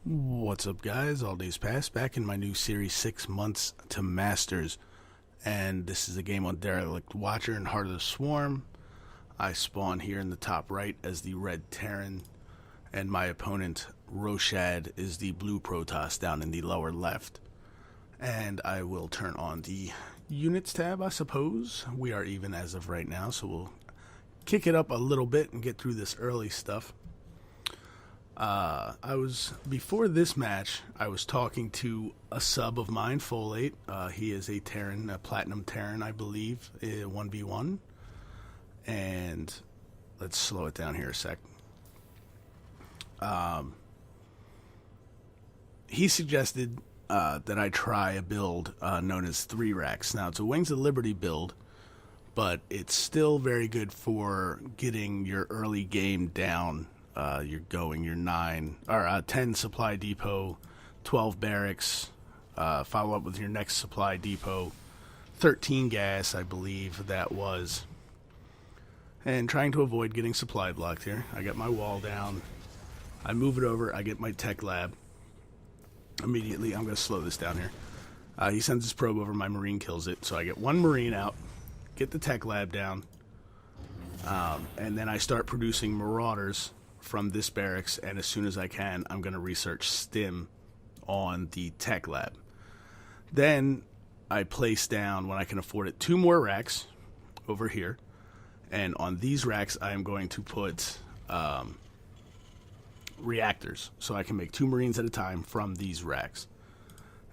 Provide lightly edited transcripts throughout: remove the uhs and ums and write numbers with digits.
What's up, guys? All days past, back in my new series, 6 Months to Masters. And this is a game on Derelict Watcher and Heart of the Swarm. I spawn here in the top right as the red Terran, and my opponent, Roshad, is the blue Protoss down in the lower left. And I will turn on the Units tab, I suppose. We are even as of right now, so we'll kick it up a little bit and get through this early stuff. Before this match, I was talking to a sub of mine, Folate. He is a Terran, a Platinum Terran, I believe, 1v1. And let's slow it down here a sec. He suggested that I try a build known as 3 racks. Now, it's a Wings of Liberty build, but it's still very good for getting your early game down. You're going your 10 supply depot, 12 barracks, follow up with your next supply depot, 13 gas, I believe that was, and trying to avoid getting supply blocked here. I got my wall down, I move it over, I get my tech lab. Immediately, I'm going to slow this down here. He sends his probe over, my marine kills it, so I get one marine out, get the tech lab down, and then I start producing marauders from this barracks, and as soon as I can, I'm going to research stim on the tech lab. Then I place down, when I can afford it, 2 more racks over here, and on these racks I am going to put reactors, so I can make 2 marines at a time from these racks.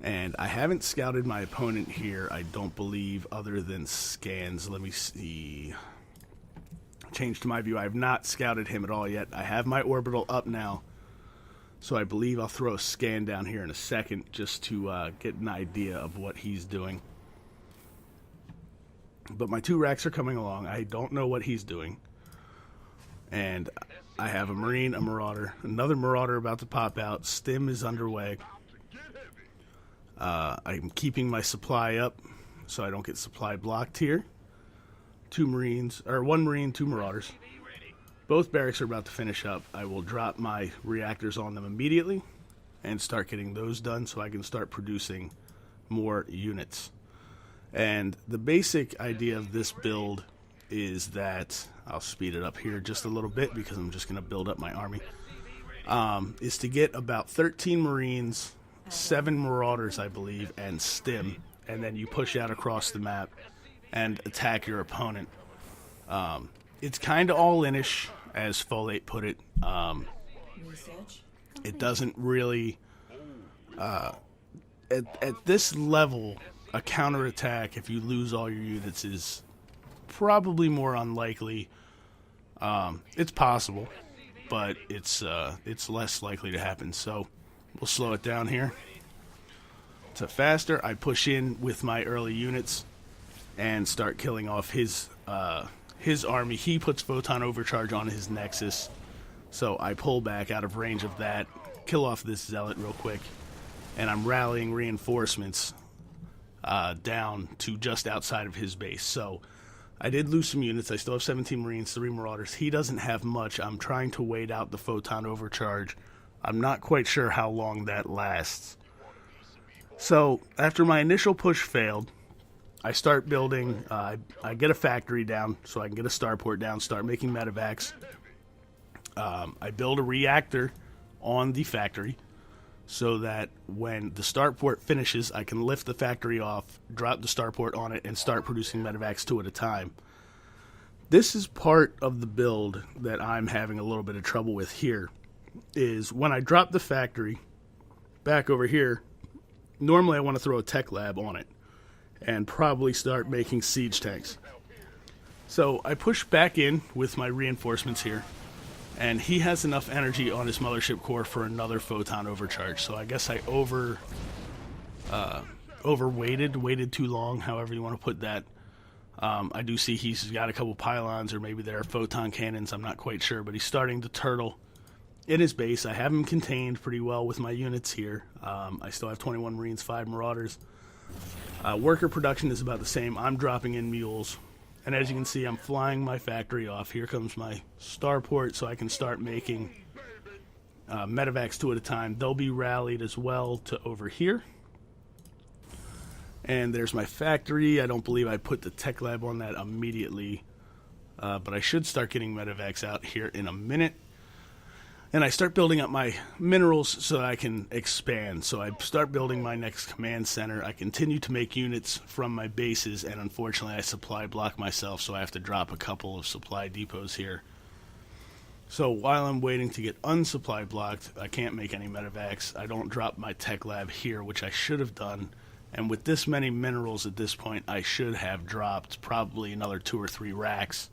And I haven't scouted my opponent here, I don't believe, other than scans. Let me see. Change to my view. I have not scouted him at all yet. I have my orbital up now, so I believe I'll throw a scan down here in a second just to get an idea of what he's doing. But my 2 racks are coming along. I don't know what he's doing. And I have a marine, a marauder, another marauder about to pop out. Stim is underway. I'm keeping my supply up so I don't get supply blocked here. 2 marines, or 1 marine, 2 marauders. Both barracks are about to finish up. I will drop my reactors on them immediately and start getting those done so I can start producing more units. And the basic idea of this build is that, I'll speed it up here just a little bit because I'm just going to build up my army, is to get about 13 marines, 7 marauders, I believe, and stim, and then you push out across the map and attack your opponent. It's kind of all-in-ish, as Folate put it. It doesn't really... at this level, a counterattack, if you lose all your units, is probably more unlikely. It's possible, but it's less likely to happen. So we'll slow it down here to faster. I push in with my early units and start killing off his army. He puts photon overcharge on his nexus, so I pull back out of range of that, kill off this zealot real quick, and I'm rallying reinforcements down to just outside of his base. So I did lose some units. I still have 17 marines, 3 marauders. He doesn't have much. I'm trying to wait out the photon overcharge. I'm not quite sure how long that lasts. So after my initial push failed, I start building, I get a factory down so I can get a starport down, start making medevacs. I build a reactor on the factory so that when the starport finishes, I can lift the factory off, drop the starport on it, and start producing medevacs 2 at a time. This is part of the build that I'm having a little bit of trouble with here, is when I drop the factory back over here, normally I want to throw a tech lab on it and probably start making siege tanks. So I push back in with my reinforcements here, and he has enough energy on his mothership core for another photon overcharge. So I guess I waited too long, however you want to put that. I do see he's got a couple pylons, or maybe they're photon cannons, I'm not quite sure, but he's starting to turtle in his base. I have him contained pretty well with my units here. I still have 21 marines, 5 marauders. Worker production is about the same. I'm dropping in mules. And as you can see, I'm flying my factory off. Here comes my starport so I can start making medevacs 2 at a time. They'll be rallied as well to over here. And there's my factory. I don't believe I put the tech lab on that immediately, but I should start getting medevacs out here in a minute. And I start building up my minerals so that I can expand. So I start building my next command center. I continue to make units from my bases, and unfortunately I supply block myself, so I have to drop a couple of supply depots here. So while I'm waiting to get unsupply blocked, I can't make any medevacs. I don't drop my tech lab here, which I should have done. And with this many minerals at this point, I should have dropped probably another 2 or 3 racks.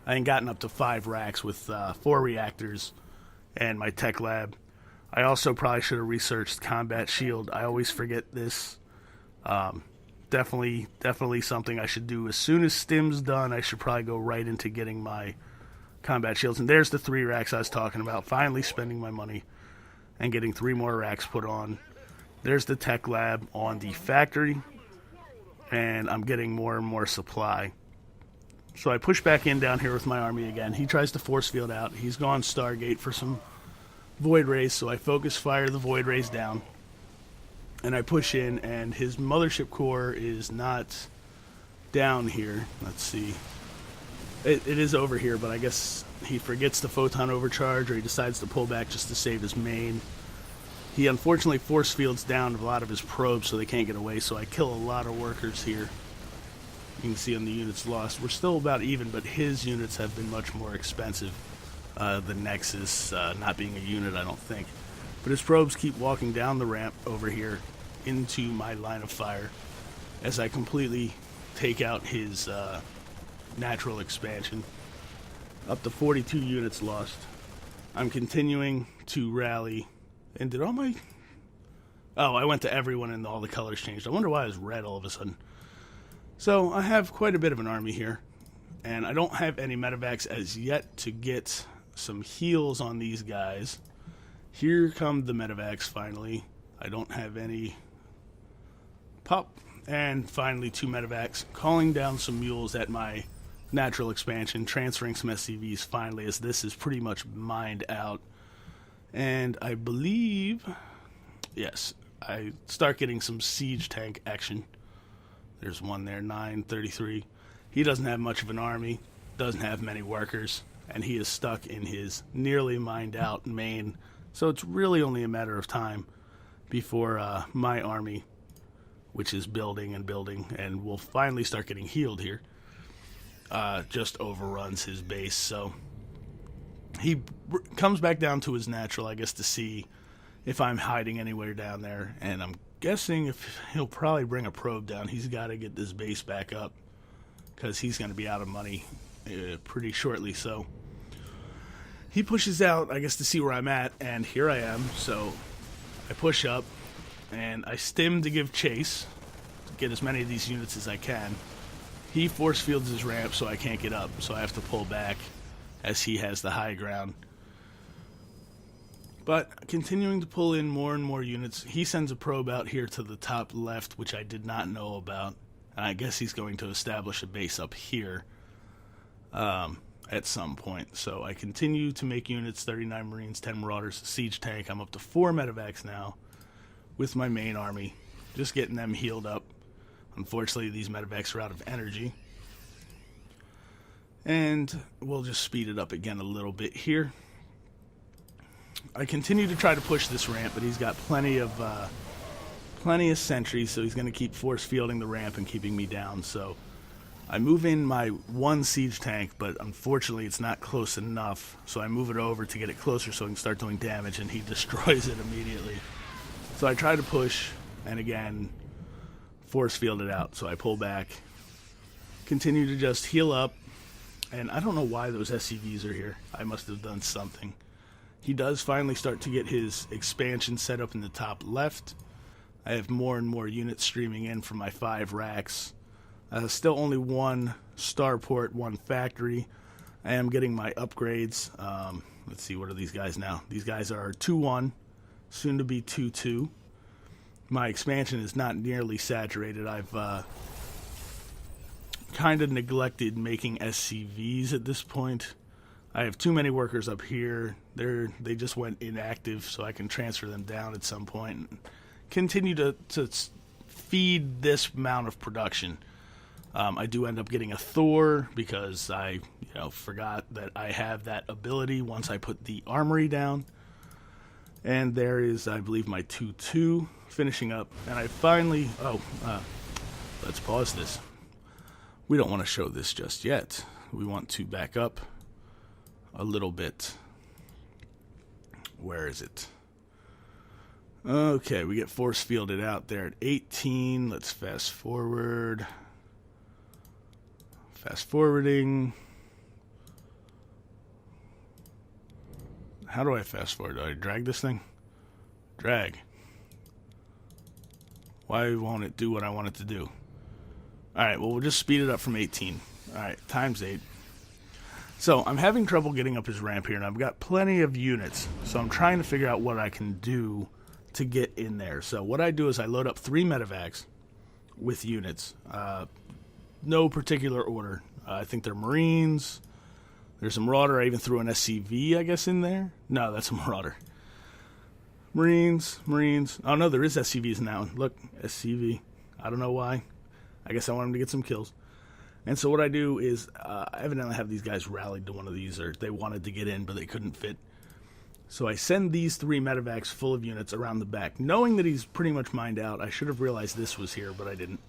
I ain't gotten up to 5 racks with 4 reactors and my tech lab. I also probably should have researched combat shield. I always forget this. Definitely something I should do. As soon as stim's done, I should probably go right into getting my combat shields. And there's the 3 racks I was talking about. Finally spending my money and getting 3 more racks put on. There's the tech lab on the factory. And I'm getting more and more supply. So I push back in down here with my army again. He tries to force field out. He's gone Stargate for some void rays, so I focus fire the void rays down. And I push in, and his mothership core is not down here. Let's see. It is over here, but I guess he forgets the photon overcharge, or he decides to pull back just to save his main. He unfortunately force fields down a lot of his probes so they can't get away, so I kill a lot of workers here. You can see on the units lost. We're still about even, but his units have been much more expensive. The Nexus not being a unit, I don't think. But his probes keep walking down the ramp over here into my line of fire as I completely take out his natural expansion. Up to 42 units lost. I'm continuing to rally. And did all my... Oh, I went to everyone and all the colors changed. I wonder why it was red all of a sudden. So I have quite a bit of an army here, and I don't have any medevacs as yet to get some heals on these guys. Here come the medevacs finally. I don't have any pop, and finally 2 medevacs, calling down some mules at my natural expansion, transferring some SCVs finally, as this is pretty much mined out. And I believe, yes, I start getting some siege tank action. There's one there, 933. He doesn't have much of an army, doesn't have many workers, and he is stuck in his nearly mined out main. So it's really only a matter of time before my army, which is building and will finally start getting healed here, just overruns his base. So he comes back down to his natural, I guess, to see if I'm hiding anywhere down there, and I'm guessing if he'll probably bring a probe down. He's got to get this base back up because he's going to be out of money pretty shortly. So he pushes out, I guess, to see where I'm at, and here I am. So I push up and I stim to give chase to get as many of these units as I can. He force fields his ramp, so I can't get up, so I have to pull back as he has the high ground. But continuing to pull in more and more units, he sends a probe out here to the top left, which I did not know about. And I guess he's going to establish a base up here at some point. So I continue to make units, 39 Marines, 10 Marauders, siege tank. I'm up to 4 medevacs now with my main army, just getting them healed up. Unfortunately, these medevacs are out of energy. And we'll just speed it up again a little bit here. I continue to try to push this ramp, but he's got plenty of sentries, so he's going to keep force fielding the ramp and keeping me down. So I move in my 1 siege tank, but unfortunately it's not close enough. So I move it over to get it closer so I can start doing damage, and he destroys it immediately. So I try to push, and again, force field it out. So I pull back, continue to just heal up, and I don't know why those SCVs are here. I must have done something. He does finally start to get his expansion set up in the top left. I have more and more units streaming in from my 5 racks. Still only 1 starport, 1 factory. I am getting my upgrades. Let's see, what are these guys now? These guys are 2-1, soon to be 2-2. My expansion is not nearly saturated. I've kind of neglected making SCVs at this point. I have too many workers up here. They just went inactive, so I can transfer them down at some point and continue to feed this amount of production. I do end up getting a Thor because I forgot that I have that ability once I put the armory down. And there is, I believe, my 2-2 finishing up. And I finally... let's pause this. We don't want to show this just yet. We want to back up a little bit. Where is it? Okay, we get force fielded out there at 18. Let's fast forward. Fast forwarding. How do I fast forward? Do I drag this thing? Drag. Why won't it do what I want it to do? Alright, well, we'll just speed it up from 18. Alright, times 8. So, I'm having trouble getting up his ramp here, and I've got plenty of units. So, I'm trying to figure out what I can do to get in there. So, what I do is I load up 3 medevacs with units. No particular order. I think they're Marines. There's a Marauder. I even threw an SCV, I guess, in there. No, that's a Marauder. Marines. Oh, no, there is SCVs in that one. Look, SCV. I don't know why. I guess I want him to get some kills. And so what I do is, I evidently have these guys rallied to one of these, or they wanted to get in, but they couldn't fit. So I send these 3 medevacs full of units around the back. Knowing that he's pretty much mined out, I should have realized this was here, but I didn't.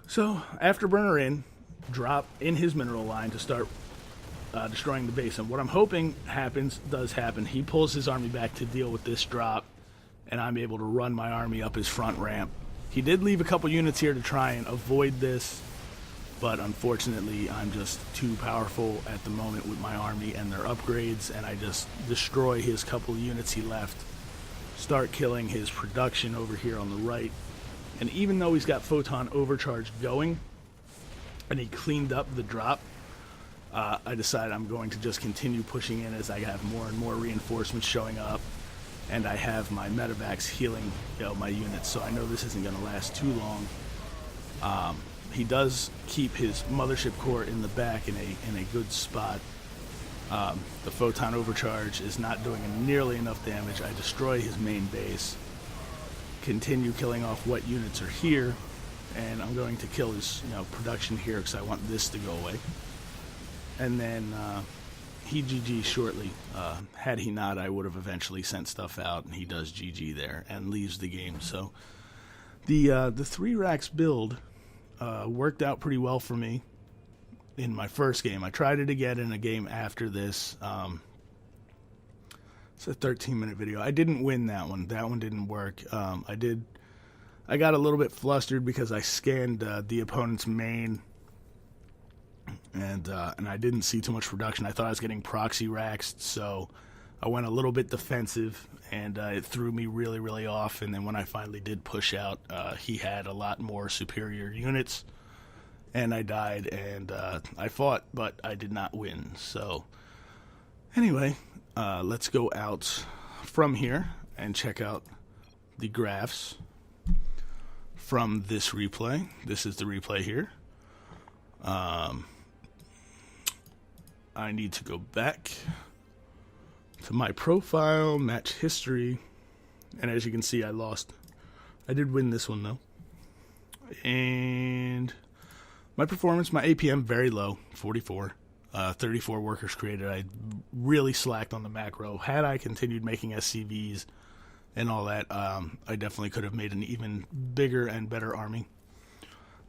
So, Afterburner in, drop in his mineral line to start destroying the base. And what I'm hoping does happen. He pulls his army back to deal with this drop, and I'm able to run my army up his front ramp. He did leave a couple units here to try and avoid this, but unfortunately I'm just too powerful at the moment with my army and their upgrades, and I just destroy his couple of units he left, start killing his production over here on the right. And even though he's got Photon Overcharge going, and he cleaned up the drop, I decided I'm going to just continue pushing in as I have more and more reinforcements showing up, and I have my medevacs healing my units, so I know this isn't going to last too long. He does keep his mothership core in the back in a good spot. The Photon Overcharge is not doing nearly enough damage. I destroy his main base, continue killing off what units are here, and I'm going to kill his production here because I want this to go away. And then he GG shortly. Had he not, I would have eventually sent stuff out, and he does GG there and leaves the game. So the 3 racks build worked out pretty well for me in my first game. I tried it again in a game after this. It's a 13-minute video. I didn't win that one. That one didn't work. I got a little bit flustered because I scanned the opponent's main, and I didn't see too much production. I thought I was getting proxy racks, so I went a little bit defensive, and it threw me really, really off. And then when I finally did push out, he had a lot more superior units, and I died, and I fought, but I did not win. So anyway, let's go out from here and check out the graphs from this replay. This is the replay here. I need to go back to my profile, match history, and as you can see, I lost. I did win this one though. And my performance, my APM, very low, 44. 34 workers created. I really slacked on the macro. Had I continued making SCVs and all that, I definitely could have made an even bigger and better army.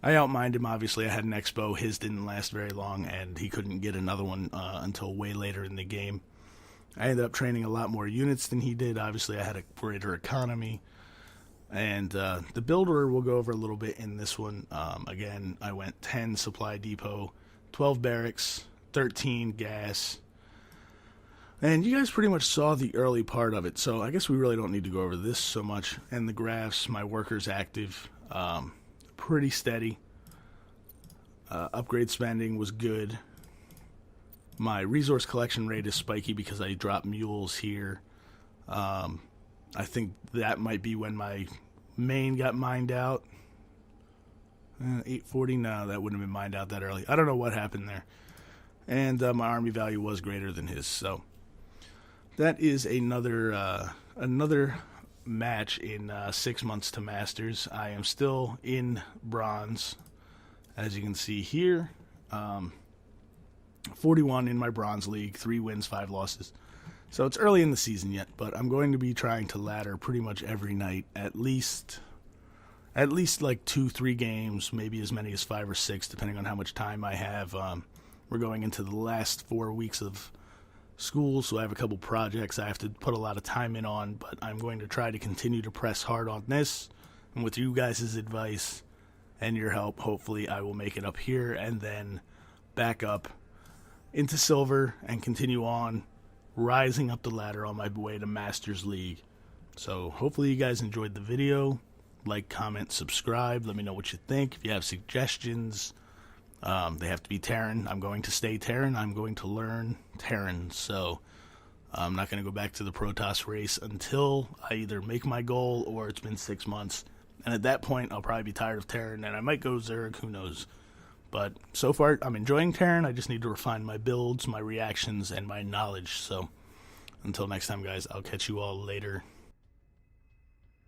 I outmined him, obviously. I had an Expo. His didn't last very long, and he couldn't get another one until way later in the game. I ended up training a lot more units than he did. Obviously, I had a greater economy. And the build order we'll go over a little bit in this one. Again, I went 10 supply depot, 12 barracks, 13 gas. And you guys pretty much saw the early part of it, so I guess we really don't need to go over this so much. And the graphs, my workers active, pretty steady. Upgrade spending was good. My resource collection rate is spiky because I dropped mules here. I think that might be when my main got mined out. 840, no, that wouldn't have been mined out that early. I don't know what happened there. and my army value was greater than his. So that is another match in 6 months to Masters. I am still in bronze, as you can see here. 41 in my bronze league, 3 wins, 5 losses. So it's early in the season yet, but I'm going to be trying to ladder pretty much every night, at least like 2-3 games, maybe as many as 5 or 6, depending on how much time I have. We're going into the last 4 weeks of school, so I have a couple projects I have to put a lot of time in on, but I'm going to try to continue to press hard on this, and with you guys' advice and your help, hopefully I will make it up here and then back up into silver and continue on rising up the ladder on my way to Masters League. So hopefully you guys enjoyed the video. Like, comment, subscribe. Let me know what you think. If you have suggestions, they have to be Terran. I'm going to stay Terran. I'm going to learn Terran. So I'm not going to go back to the Protoss race until I either make my goal or it's been 6 months. And at that point, I'll probably be tired of Terran, and I might go Zerg. Who knows? But so far, I'm enjoying Terran. I just need to refine my builds, my reactions, and my knowledge. So until next time, guys, I'll catch you all later.